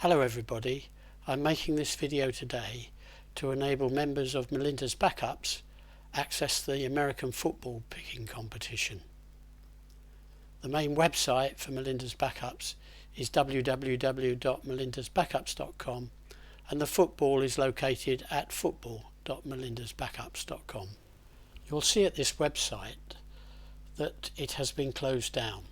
Hello everybody, I'm making this video today to enable members of Melinda's Backups access the American football picking competition. The main website for Melinda's Backups is www.melindasbackups.com and the football is located at football.melindasbackups.com. You'll see at this website that it has been closed down.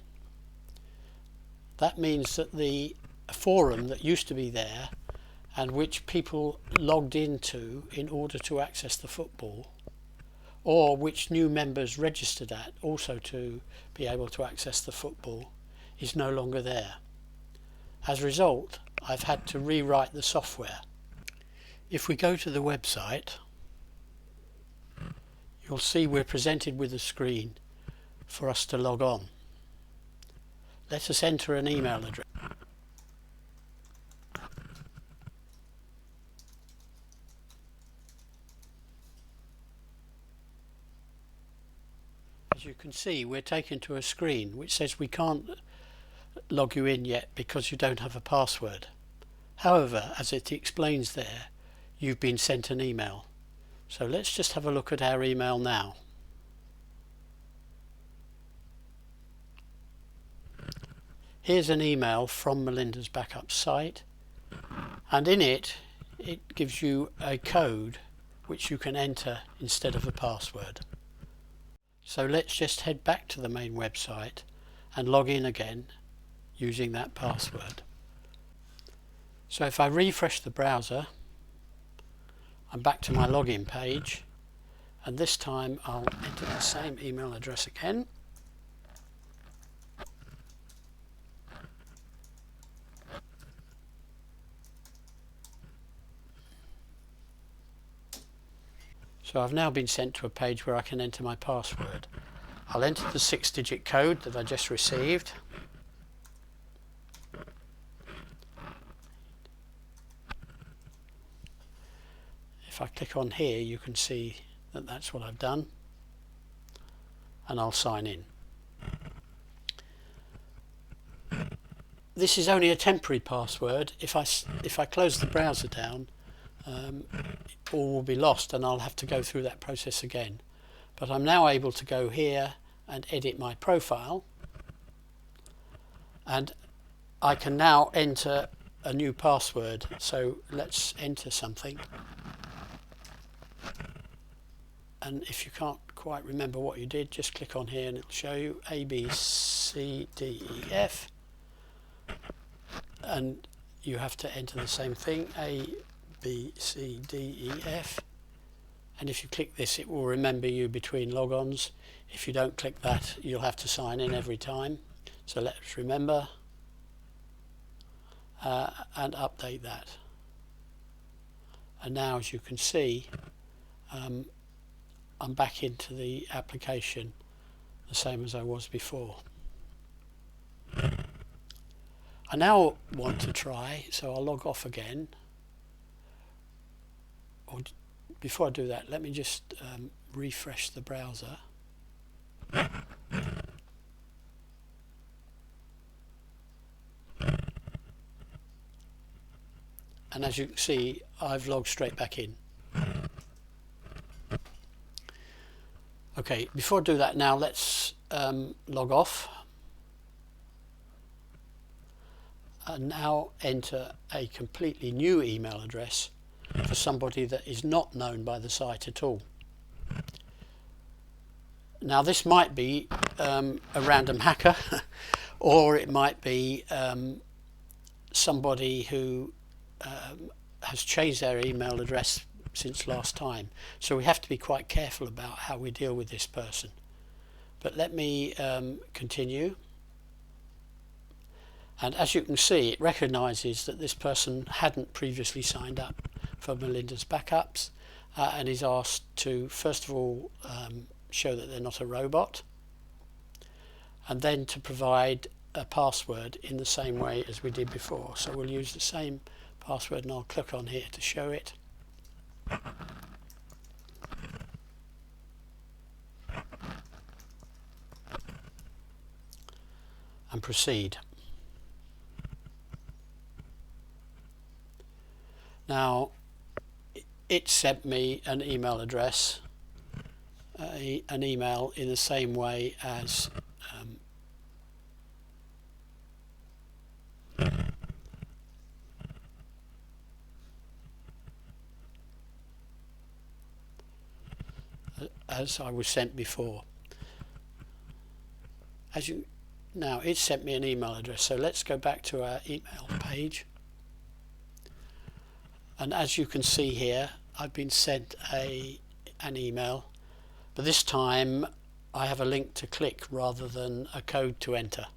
That means that the forum that used to be there and which people logged into in order to access the football, or which new members registered at also to be able to access the football, is no longer there. As a result, I've had to rewrite the software. If we go to the website, you'll see we're presented with a screen for us to log on. Let us enter an email address. As you can see, we're taken to a screen which says we can't log you in yet because you don't have a password. However, as it explains there, you've been sent an email. So let's just have a look at our email now. Here's an email from Melinda's Backup site, and in it gives you a code which you can enter instead of a password. So let's just head back to the main website and log in again using that password. So if I refresh the browser, I'm back to my login page, and this time I'll enter the same email address again. So I've now been sent to a page where I can enter my password. I'll enter the 6-digit code that I just received. If I click on here, you can see that that's what I've done, and I'll sign in. This is only a temporary password. If I close the browser down, all will be lost and I'll have to go through that process again. But I'm now able to go here and edit my profile, and I can now enter a new password. So let's enter something, and if you can't quite remember what you did, just click on here and it'll show you A, B, C, D, E, F, and you have to enter the same thing, A, B, C, D, E, F, and if you click this it will remember you between logons. If you don't click that, you'll have to sign in every time. So let's remember and update that. And now, as you can see, I'm back into the application the same as I was before. I now want to try, so I'll log off again. Or before I do that, let me just refresh the browser. And as you can see, I've logged straight back in. Okay, before I do that now, let's log off. And now enter a completely new email address for somebody that is not known by the site at all. Now this might be a random hacker or it might be somebody who has changed their email address since last time. So we have to be quite careful about how we deal with this person. But let me continue. And as you can see, it recognises that this person hadn't previously signed up for Melinda's Backups and is asked to first of all show that they're not a robot, and then to provide a password in the same way as we did before. So we'll use the same password, and I'll click on here to show it. And proceed. Now it sent me an email address, an email in the same way as I was sent before. Now it sent me an email address, so let's go back to our email page, and as you can see here, I've been sent an email, but this time I have a link to click rather than a code to enter.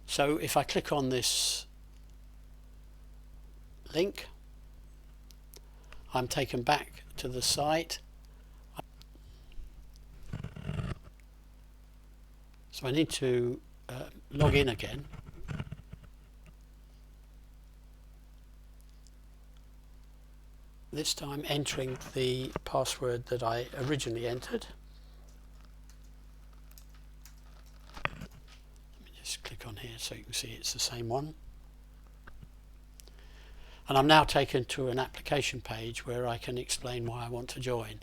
So if I click on this link, I'm taken back to the site. So I need to log in again. This time entering the password that I originally entered. Let me just click on here so you can see it's the same one. And I'm now taken to an application page where I can explain why I want to join.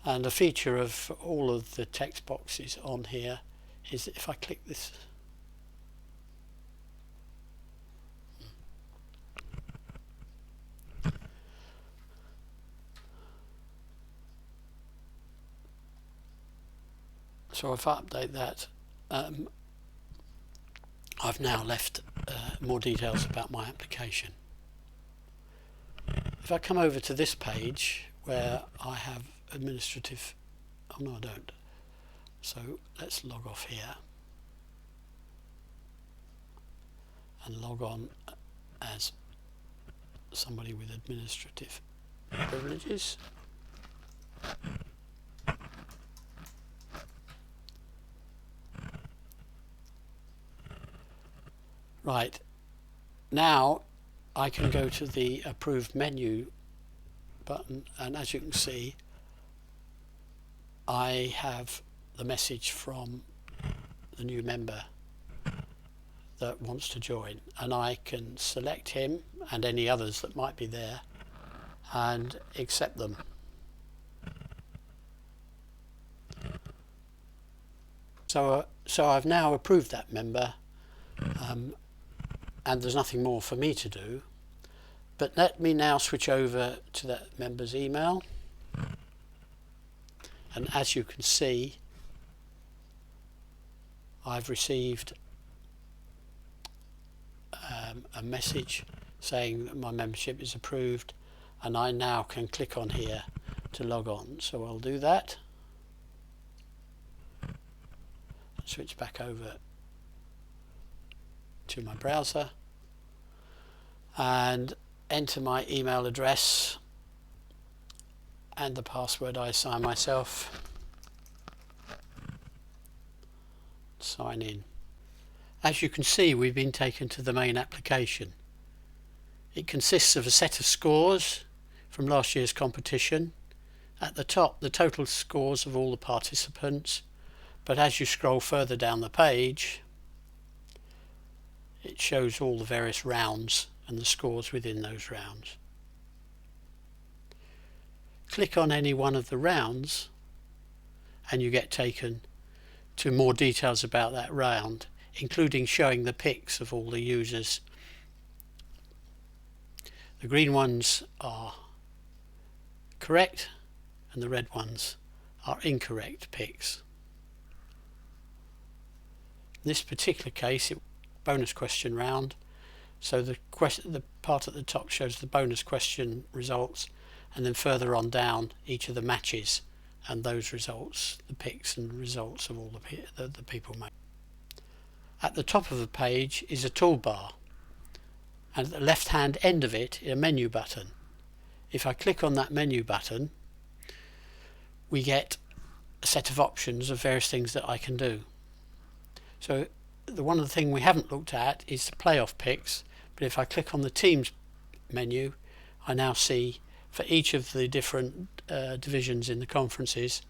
And a feature of all of the text boxes on here is that if I click this, so if I update that, I've now left more details about my application. If I come over to this page where I have administrative, oh no I don't, so let's log off here and log on as somebody with administrative privileges. Right, now I can go to the approved menu button, and as you can see I have the message from the new member that wants to join, and I can select him and any others that might be there and accept them. So I've now approved that member, and there's nothing more for me to do, but let me now switch over to that member's email, and as you can see I've received a message saying that my membership is approved, and I now can click on here to log on. So I'll do that, switch back over to my browser and enter my email address and the password I assign myself. Sign in. As you can see, we've been taken to the main application. It consists of a set of scores from last year's competition. At the top, the total scores of all the participants, but as you scroll further down the page, it shows all the various rounds and the scores within those rounds. Click on any one of the rounds and you get taken to more details about that round, including showing the pics of all the users. The green ones are correct and the red ones are incorrect pics. In this particular case, it was a bonus question round, so the part at the top shows the bonus question results, and then further on down each of the matches and those results, the pics and results of all the people made. At the top of the page is a toolbar, and at the left hand end of it is a menu button. if I click on that menu button, we get a set of options of various things that I can do. So the one of the things we haven't looked at is the playoff picks, but if I click on the teams menu, I now see for each of the different divisions in the conferences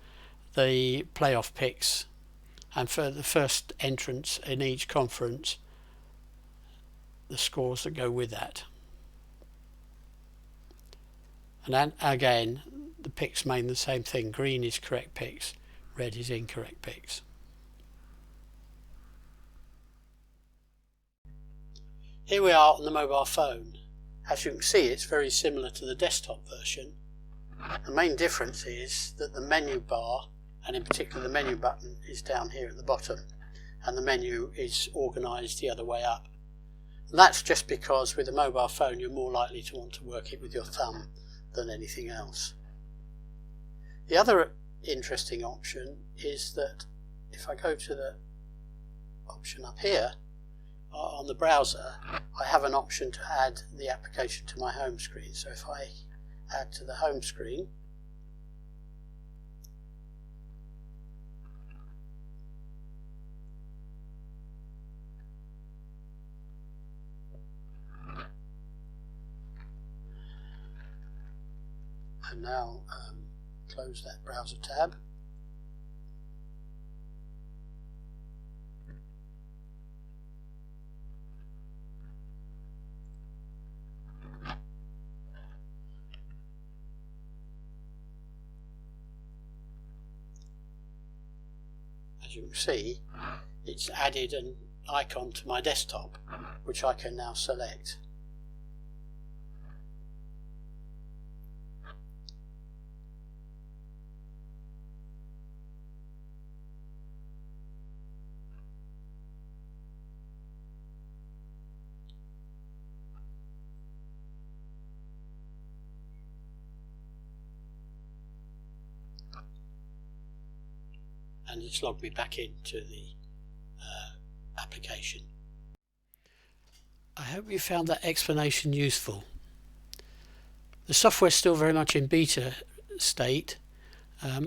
the playoff picks, and for the first entrance in each conference the scores that go with that. And then again the picks mean the same thing. Green is correct picks, red is incorrect picks. Here we are on the mobile phone. As you can see, it's very similar to the desktop version. The main difference is that the menu bar, and in particular the menu button, is down here at the bottom, and the menu is organised the other way up. And that's just because with a mobile phone you're more likely to want to work it with your thumb than anything else. The other interesting option is that if I go to the option up here on the browser, I have an option to add the application to my home screen. So if I add to the home screen, and now close that browser tab. As you can see, it's added an icon to my desktop, which I can now select. And it's logged me back into the application. I hope you found that explanation useful. The software is still very much in beta state,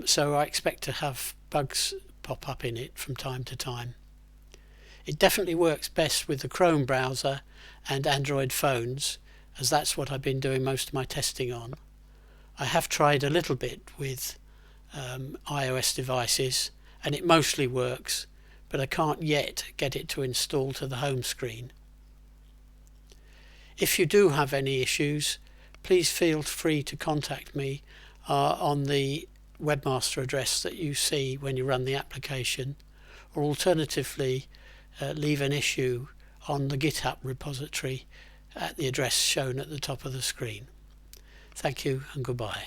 so I expect to have bugs pop up in it from time to time. It definitely works best with the Chrome browser and Android phones, as that's what I've been doing most of my testing on. I have tried a little bit with iOS devices, and it mostly works, but I can't yet get it to install to the home screen. If you do have any issues, please feel free to contact me on the webmaster address that you see when you run the application, or alternatively leave an issue on the GitHub repository at the address shown at the top of the screen. Thank you and goodbye.